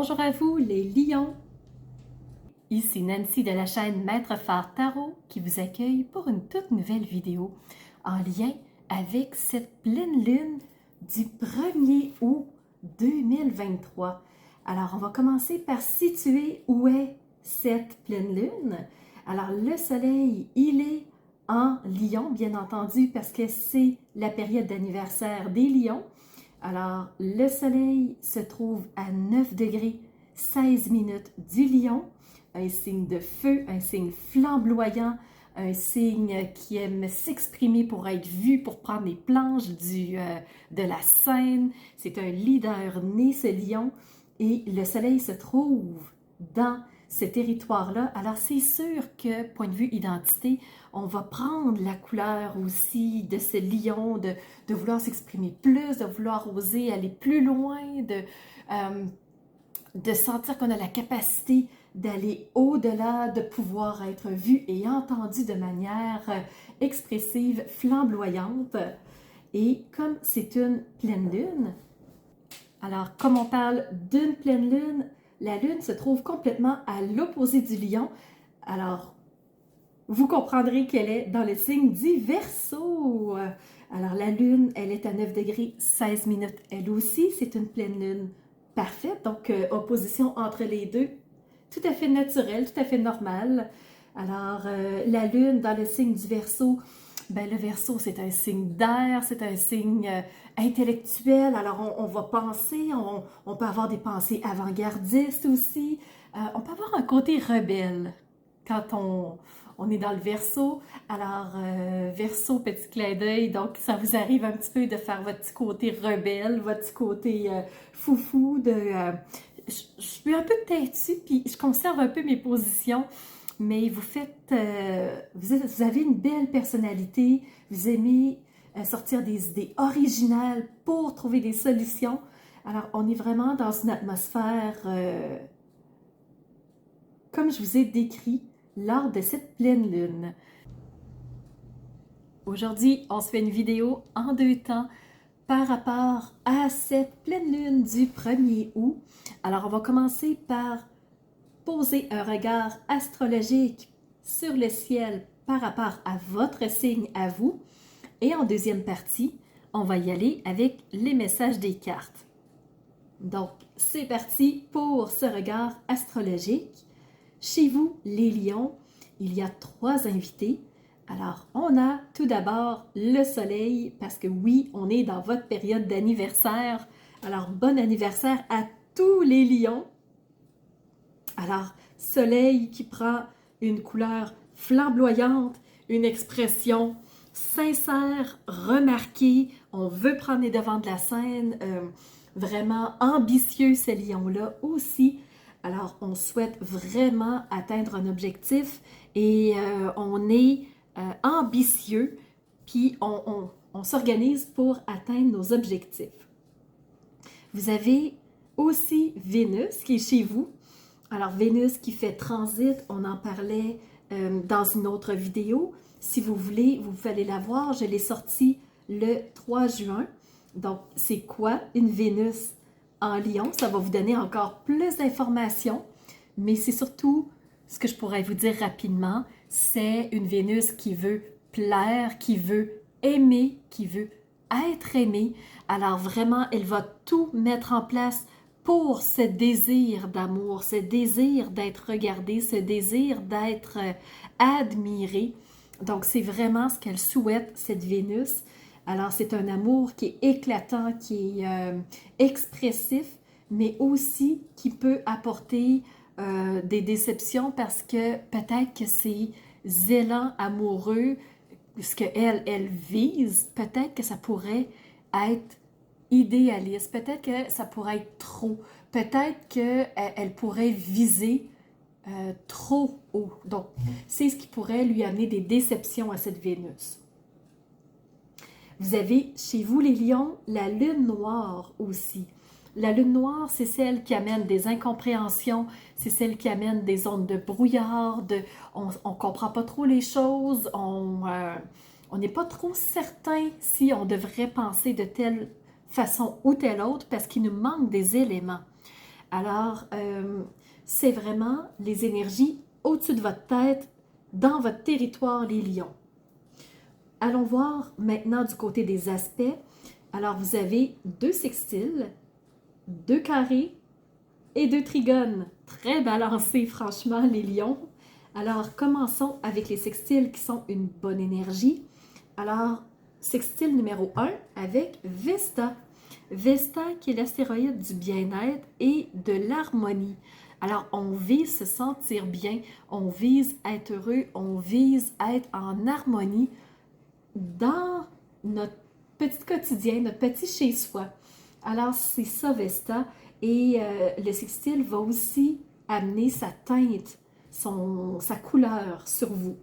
Bonjour à vous les lions! Ici Nancy de la chaîne Maître Phare Tarot qui vous accueille pour une toute nouvelle vidéo en lien avec cette pleine lune du 1er août 2023. Alors on va commencer par situer où est cette pleine lune. Alors le soleil, il est en lion bien entendu parce que c'est la période d'anniversaire des lions. Alors, le soleil se trouve à 9 degrés 16 minutes du lion, un signe de feu, un signe flamboyant, un signe qui aime s'exprimer pour être vu, pour prendre les planches de la scène. C'est un leader né, ce lion, et le soleil se trouve dans ce territoire-là. Alors, c'est sûr que, point de vue identité, on va prendre la couleur aussi de ce lion, de vouloir s'exprimer plus, de vouloir oser aller plus loin, de sentir qu'on a la capacité d'aller au-delà, de pouvoir être vu et entendu de manière expressive, flamboyante. Et comme c'est une pleine lune, alors comme on parle d'une pleine lune, la lune se trouve complètement à l'opposé du lion. Alors, vous comprendrez qu'elle est dans le signe du Verseau. Alors, la lune, elle est à 9 degrés 16 minutes. Elle aussi, c'est une pleine lune parfaite. Donc, opposition entre les deux, tout à fait naturelle, tout à fait normale. Alors, la lune dans le signe du Verseau, ben, le Verseau, c'est un signe d'air, c'est un signe intellectuel. Alors, on va penser, on peut avoir des pensées avant-gardistes aussi. On peut avoir un côté rebelle quand on est dans le Verseau. Alors, Verseau, petit clin d'œil, donc ça vous arrive un petit peu de faire votre petit côté rebelle, votre petit côté foufou, je suis un peu têtue, puis je conserve un peu mes positions, mais vous avez une belle personnalité, vous aimez sortir des idées originales pour trouver des solutions. Alors, on est vraiment dans une atmosphère, comme je vous ai décrit, lors de cette pleine lune. Aujourd'hui, on se fait une vidéo en deux temps par rapport à cette pleine lune du 1er août. Alors, on va commencer par poser un regard astrologique sur le ciel par rapport à votre signe à vous. Et en deuxième partie, on va y aller avec les messages des cartes. Donc, c'est parti pour ce regard astrologique. Chez vous, les lions, il y a 3 invités. Alors, on a tout d'abord le soleil, parce que oui, on est dans votre période d'anniversaire. Alors, bon anniversaire à tous les lions. Alors, soleil qui prend une couleur flamboyante, une expression sincère, remarquée. On veut prendre les devants de la scène, vraiment ambitieux ces lions-là aussi. Alors, on souhaite vraiment atteindre un objectif et on est ambitieux, puis on s'organise pour atteindre nos objectifs. Vous avez aussi Vénus qui est chez vous. Alors, Vénus qui fait transit, on en parlait dans une autre vidéo. Si vous voulez, vous pouvez aller la voir. Je l'ai sortie le 3 juin. Donc, c'est quoi une Vénus en Lion? Ça va vous donner encore plus d'informations, mais c'est surtout ce que je pourrais vous dire rapidement, c'est une Vénus qui veut plaire, qui veut aimer, qui veut être aimée. Alors vraiment, elle va tout mettre en place pour ce désir d'amour, ce désir d'être regardée, ce désir d'être admirée. Donc, c'est vraiment ce qu'elle souhaite, cette Vénus. Alors, c'est un amour qui est éclatant, qui est expressif, mais aussi qui peut apporter des déceptions parce que peut-être que ces élans amoureux, ce qu'elle vise, peut-être que ça pourrait être idéaliste, peut-être que ça pourrait être trop, peut-être qu'elle pourrait viser trop haut. Donc, c'est ce qui pourrait lui amener des déceptions à cette Vénus. Vous avez chez vous les lions la lune noire aussi. La lune noire, c'est celle qui amène des incompréhensions, c'est celle qui amène des ondes de brouillard, on ne comprend pas trop les choses, on n'est pas trop certain si on devrait penser de telle façon ou telle autre parce qu'il nous manque des éléments. Alors, c'est vraiment les énergies au-dessus de votre tête, dans votre territoire, les lions. Allons voir maintenant du côté des aspects. Alors, vous avez 2 sextiles, 2 carrés et 2 trigones. Très balancés, franchement, les lions. Alors, commençons avec les sextiles qui sont une bonne énergie. Alors, sextile numéro 1 avec Vesta. Vesta qui est l'astéroïde du bien-être et de l'harmonie. Alors, on vise se sentir bien, on vise être heureux, on vise être en harmonie dans notre petit quotidien, notre petit chez-soi. Alors, c'est ça, Vesta. Et le sextile va aussi amener sa teinte, sa couleur sur vous.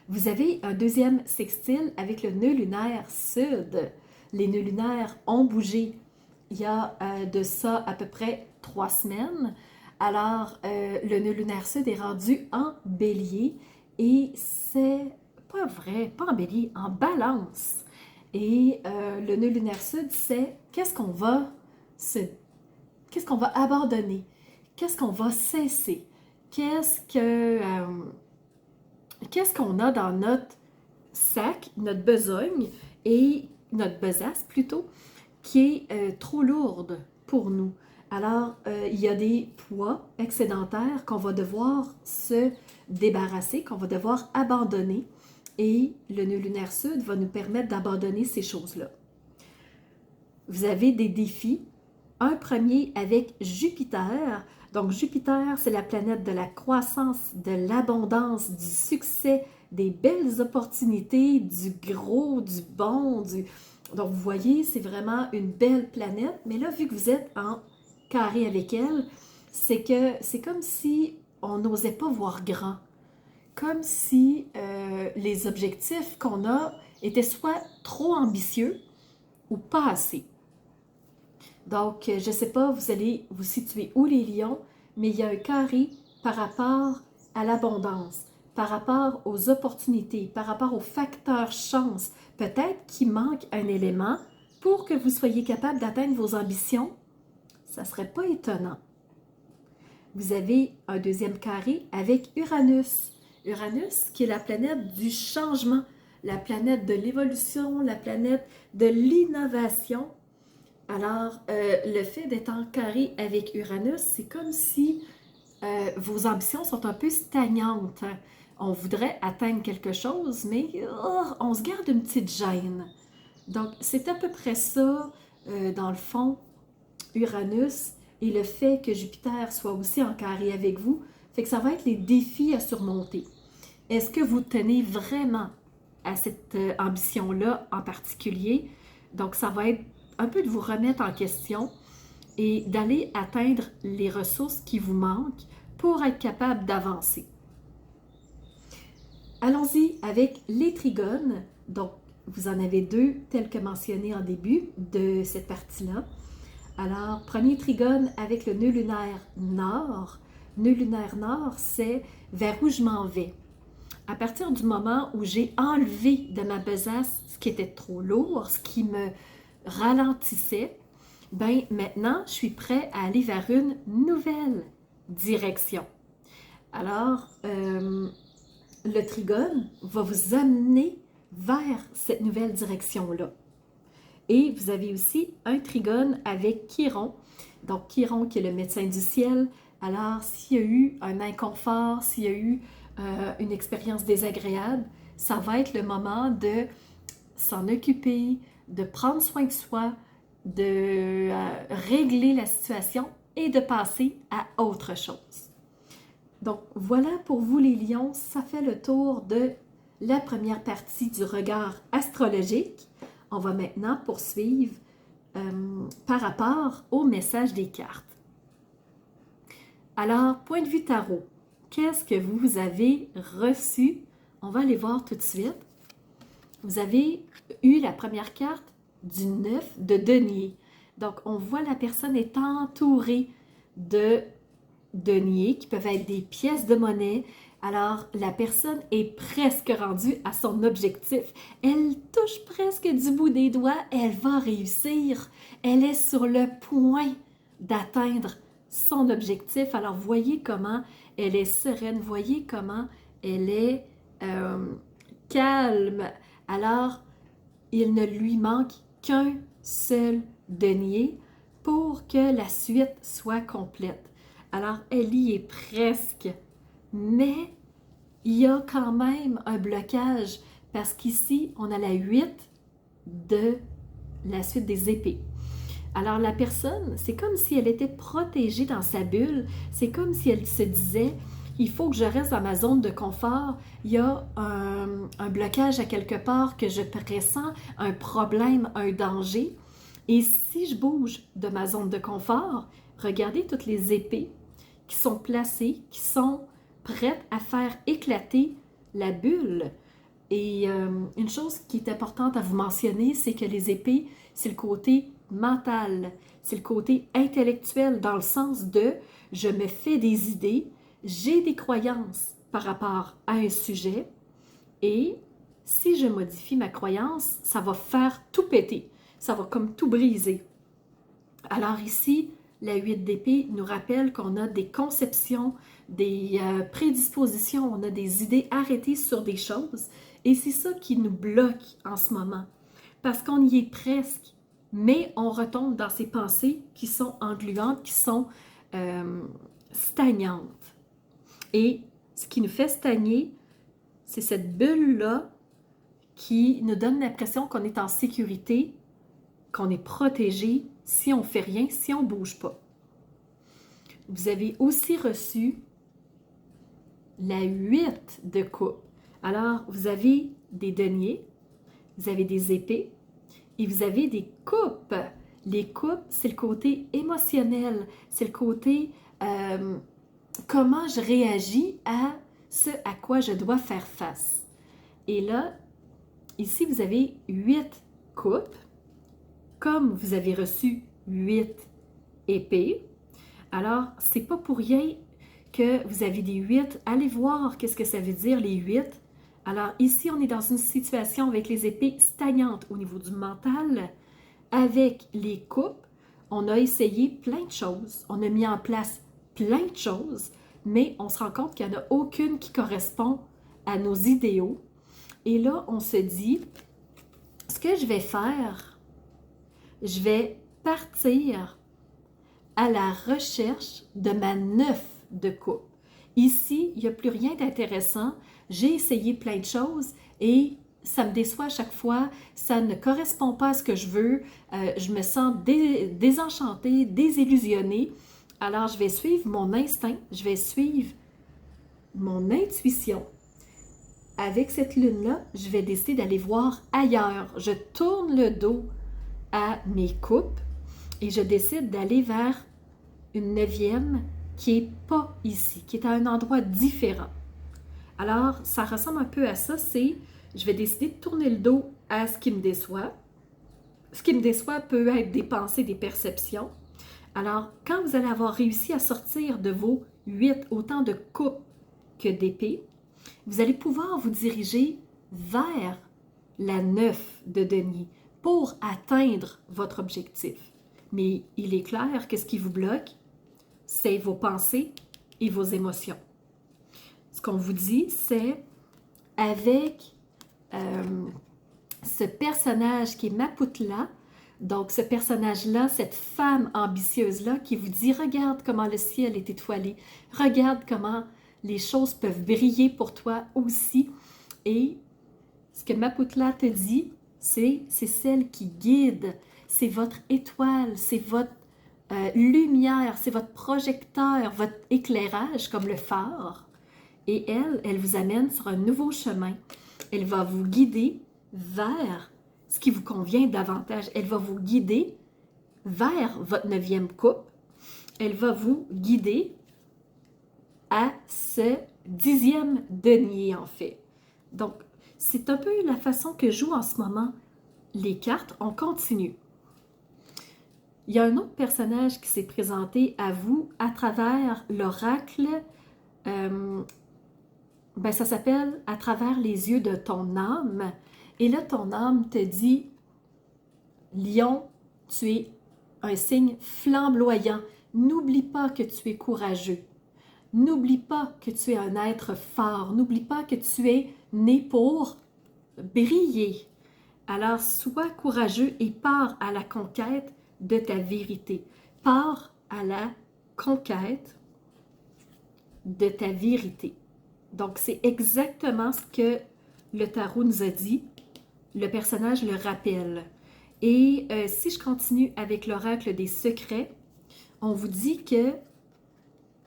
Vous avez un deuxième sextile avec le nœud lunaire sud. Les nœuds lunaires ont bougé il y a de ça à peu près 3 semaines. Alors, le nœud lunaire sud est rendu en bélier et c'est pas vrai, pas en bélier, en balance. Et le nœud lunaire sud, c'est qu'est-ce qu'on va abandonner, qu'est-ce qu'on va cesser, qu'est-ce qu'on a dans notre sac, notre besogne et notre besace plutôt, qui est trop lourde pour nous. Alors, il y a des poids excédentaires qu'on va devoir se débarrasser, qu'on va devoir abandonner. Et le nœud lunaire sud va nous permettre d'abandonner ces choses-là. Vous avez des défis. Un premier avec Jupiter. Donc, Jupiter, c'est la planète de la croissance, de l'abondance, du succès, des belles opportunités, du gros, du bon. Donc, vous voyez, c'est vraiment une belle planète. Mais là, vu que vous êtes en carré avec elle, c'est comme si on n'osait pas voir grand. Comme si les objectifs qu'on a étaient soit trop ambitieux ou pas assez. Donc, je ne sais pas, vous allez vous situer où les lions, mais il y a un carré par rapport à l'abondance, par rapport aux opportunités, par rapport aux facteurs chance. Peut-être qu'il manque un élément pour que vous soyez capable d'atteindre vos ambitions. Ça ne serait pas étonnant. Vous avez un deuxième carré avec Uranus. Uranus, qui est la planète du changement, la planète de l'évolution, la planète de l'innovation. Alors, le fait d'être en carré avec Uranus, c'est comme si vos ambitions sont un peu stagnantes. On voudrait atteindre quelque chose, mais on se garde une petite gêne. Donc, c'est à peu près ça, dans le fond, Uranus, et le fait que Jupiter soit aussi en carré avec vous, fait que ça va être les défis à surmonter. Est-ce que vous tenez vraiment à cette ambition-là en particulier? Donc, ça va être un peu de vous remettre en question et d'aller atteindre les ressources qui vous manquent pour être capable d'avancer. Allons-y avec les trigones. Donc, vous en avez 2 tels que mentionnés en début de cette partie-là. Alors, premier trigone avec le nœud lunaire nord. Nœud lunaire nord, c'est vers où je m'en vais. À partir du moment où j'ai enlevé de ma besace ce qui était trop lourd, ce qui me ralentissait, ben maintenant, je suis prêt à aller vers une nouvelle direction. Alors, le trigone va vous amener vers cette nouvelle direction-là. Et vous avez aussi un trigone avec Chiron. Donc, Chiron qui est le médecin du ciel. Alors, s'il y a eu un inconfort, s'il y a eu une expérience désagréable, ça va être le moment de s'en occuper, de prendre soin de soi, de régler la situation et de passer à autre chose. Donc, voilà pour vous les lions, ça fait le tour de la première partie du regard astrologique. On va maintenant poursuivre par rapport au message des cartes. Alors, point de vue tarot, qu'est-ce que vous avez reçu? On va aller voir tout de suite. Vous avez eu la première carte du 9 de denier. Donc, on voit la personne est entourée de deniers qui peuvent être des pièces de monnaie. Alors, la personne est presque rendue à son objectif. Elle touche presque du bout des doigts. Elle va réussir. Elle est sur le point d'atteindre son objectif. Alors, voyez comment elle est sereine, voyez comment elle est calme. Alors, il ne lui manque qu'un seul denier pour que la suite soit complète. Alors, elle y est presque, mais il y a quand même un blocage parce qu'ici, on a la 8 de la suite des épées. Alors, la personne, c'est comme si elle était protégée dans sa bulle, c'est comme si elle se disait il faut que je reste dans ma zone de confort. Il y a un blocage à quelque part que je pressens, un problème, un danger. Et si je bouge de ma zone de confort, regardez toutes les épées qui sont placées, qui sont prêtes à faire éclater la bulle. Et une chose qui est importante à vous mentionner, c'est que les épées, c'est le côté mental, c'est le côté intellectuel dans le sens de je me fais des idées, j'ai des croyances par rapport à un sujet et si je modifie ma croyance, ça va faire tout péter, ça va comme tout briser. Alors ici, la 8 d'épée nous rappelle qu'on a des conceptions, des prédispositions, on a des idées arrêtées sur des choses et c'est ça qui nous bloque en ce moment parce qu'on y est presque, mais on retombe dans ces pensées qui sont engluantes, qui sont stagnantes. Et ce qui nous fait stagner, c'est cette bulle-là qui nous donne l'impression qu'on est en sécurité, qu'on est protégé si on ne fait rien, si on ne bouge pas. Vous avez aussi reçu la 8 de coupe. Alors, vous avez des deniers, vous avez des épées et vous avez des coupes. Les coupes, c'est le côté émotionnel, c'est le côté comment je réagis à ce à quoi je dois faire face. Et là, ici, vous avez 8 coupes, comme vous avez reçu 8 épées. Alors, c'est pas pour rien que vous avez des 8. Allez voir qu'est-ce que ça veut dire, les 8. Alors, ici, on est dans une situation avec les épées stagnantes au niveau du mental. Avec les coupes, on a essayé plein de choses. On a mis en place plein de choses, mais on se rend compte qu'il n'y en a aucune qui correspond à nos idéaux. Et là, on se dit, ce que je vais faire, je vais partir à la recherche de ma 9 de coupe. Ici, il n'y a plus rien d'intéressant. J'ai essayé plein de choses et ça me déçoit à chaque fois. Ça ne correspond pas à ce que je veux. Je me sens désenchantée, désillusionnée. Alors, je vais suivre mon instinct, je vais suivre mon intuition. Avec cette lune-là, je vais décider d'aller voir ailleurs. Je tourne le dos à mes coupes et je décide d'aller vers une 9e qui n'est pas ici, qui est à un endroit différent. Alors, ça ressemble un peu à ça, c'est je vais décider de tourner le dos à ce qui me déçoit. Ce qui me déçoit peut être des pensées, des perceptions. Alors, quand vous allez avoir réussi à sortir de vos 8 autant de coupes que d'épées, vous allez pouvoir vous diriger vers la 9 de denier pour atteindre votre objectif. Mais il est clair que ce qui vous bloque, c'est vos pensées et vos émotions. Ce qu'on vous dit, c'est avec ce personnage qui est Maputla, donc ce personnage-là, cette femme ambitieuse-là qui vous dit « Regarde comment le ciel est étoilé, regarde comment les choses peuvent briller pour toi aussi. » Et ce que Maputla te dit, c'est celle qui guide, c'est votre étoile, c'est votre lumière, c'est votre projecteur, votre éclairage comme le phare. Et elle vous amène sur un nouveau chemin. Elle va vous guider vers ce qui vous convient davantage. Elle va vous guider vers votre 9e coupe. Elle va vous guider à ce 10e denier, en fait. Donc, c'est un peu la façon que jouent en ce moment les cartes. On continue. Il y a un autre personnage qui s'est présenté à vous à travers l'oracle. Ça s'appelle « À travers les yeux de ton âme ». Et là, ton âme te dit « Lion, tu es un signe flamboyant. N'oublie pas que tu es courageux. N'oublie pas que tu es un être fort. N'oublie pas que tu es né pour briller. Alors, sois courageux et pars à la conquête de ta vérité. Pars à la conquête de ta vérité. Donc, c'est exactement ce que le tarot nous a dit. Le personnage le rappelle. Et si je continue avec l'oracle des secrets, on vous dit que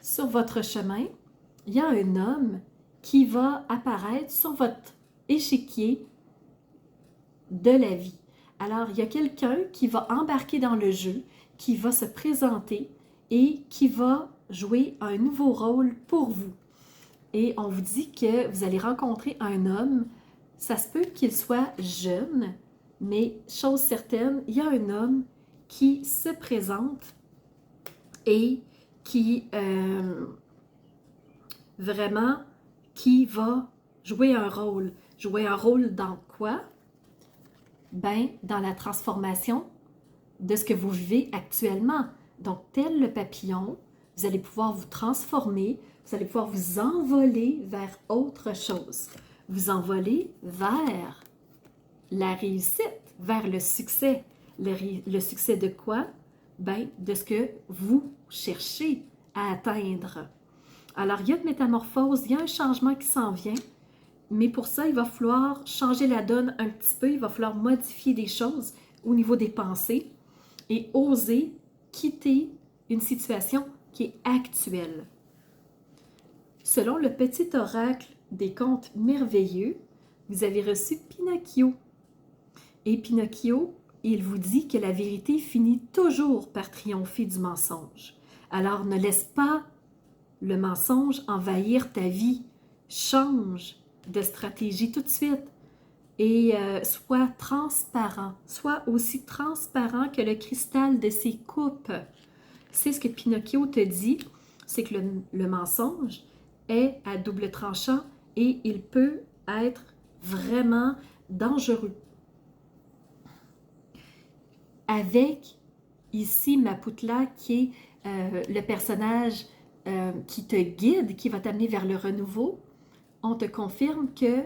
sur votre chemin, il y a un homme qui va apparaître sur votre échiquier de la vie. Alors, il y a quelqu'un qui va embarquer dans le jeu, qui va se présenter et qui va jouer un nouveau rôle pour vous. Et on vous dit que vous allez rencontrer un homme, ça se peut qu'il soit jeune, mais chose certaine, il y a un homme qui se présente et qui vraiment, qui va jouer un rôle. Jouer un rôle dans quoi? Ben, dans la transformation de ce que vous vivez actuellement. Donc, tel le papillon, vous allez pouvoir vous transformer, vous allez pouvoir vous envoler vers autre chose. Vous envoler vers la réussite, vers le succès. Le succès de quoi? Ben, de ce que vous cherchez à atteindre. Alors, il y a une métamorphose, il y a un changement qui s'en vient, mais pour ça, il va falloir changer la donne un petit peu, il va falloir modifier des choses au niveau des pensées et oser quitter une situation qui est actuelle. Selon le petit oracle des contes merveilleux, vous avez reçu Pinocchio. Et Pinocchio, il vous dit que la vérité finit toujours par triompher du mensonge. Alors ne laisse pas le mensonge envahir ta vie. Change de stratégie tout de suite et sois transparent. Sois aussi transparent que le cristal de ses coupes. C'est ce que Pinocchio te dit, c'est que le mensonge est à double tranchant et il peut être vraiment dangereux. Avec ici Mapoutla qui est le personnage qui te guide, qui va t'amener vers le renouveau, on te confirme que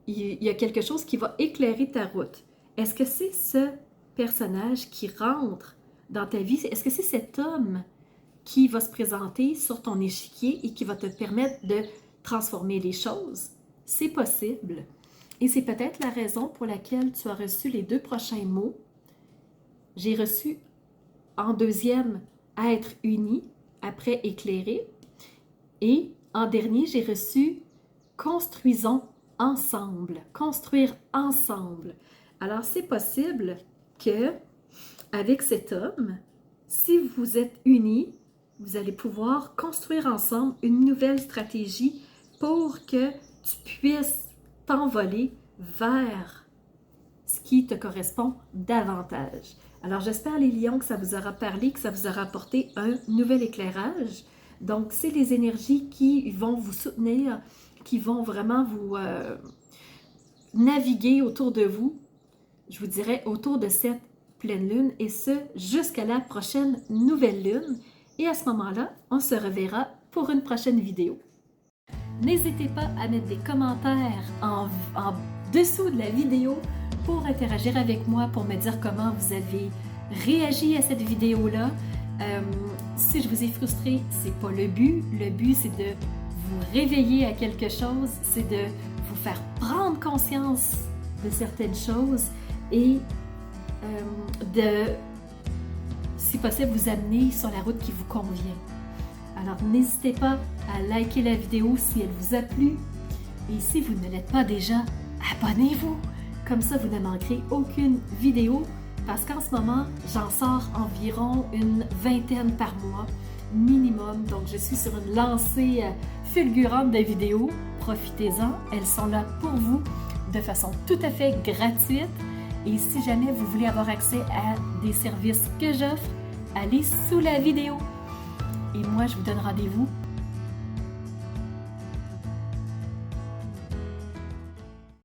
il y a quelque chose qui va éclairer ta route. Est-ce que c'est ce personnage qui rentre dans ta vie? Est-ce que c'est cet homme qui va se présenter sur ton échiquier et qui va te permettre de transformer les choses? C'est possible. Et c'est peut-être la raison pour laquelle tu as reçu les 2 prochains mots. J'ai reçu en deuxième « être uni », après « éclairer ». Et en dernier, j'ai reçu « construisons ensemble », « construire ensemble ». Alors, c'est possible que avec cet homme, si vous êtes unis, vous allez pouvoir construire ensemble une nouvelle stratégie pour que tu puisses t'envoler vers ce qui te correspond davantage. Alors, j'espère, les lions, que ça vous aura parlé, que ça vous aura apporté un nouvel éclairage. Donc, c'est les énergies qui vont vous soutenir, qui vont vraiment vous naviguer autour de vous, je vous dirais, autour de cette pleine lune, et ce, jusqu'à la prochaine nouvelle lune. Et à ce moment-là, on se reverra pour une prochaine vidéo. N'hésitez pas à mettre des commentaires en dessous de la vidéo pour interagir avec moi, pour me dire comment vous avez réagi à cette vidéo-là. Si je vous ai frustré, c'est pas le but. Le but, c'est de vous réveiller à quelque chose, c'est de vous faire prendre conscience de certaines choses et de, si possible, vous amener sur la route qui vous convient. Alors, n'hésitez pas à liker la vidéo si elle vous a plu. Et si vous ne l'êtes pas déjà, abonnez-vous. Comme ça, vous ne manquerez aucune vidéo parce qu'en ce moment, j'en sors environ une 20aine par mois minimum. Donc, je suis sur une lancée fulgurante de vidéos. Profitez-en, elles sont là pour vous de façon tout à fait gratuite. Et si jamais vous voulez avoir accès à des services que j'offre, allez sous la vidéo. Et moi, je vous donne rendez-vous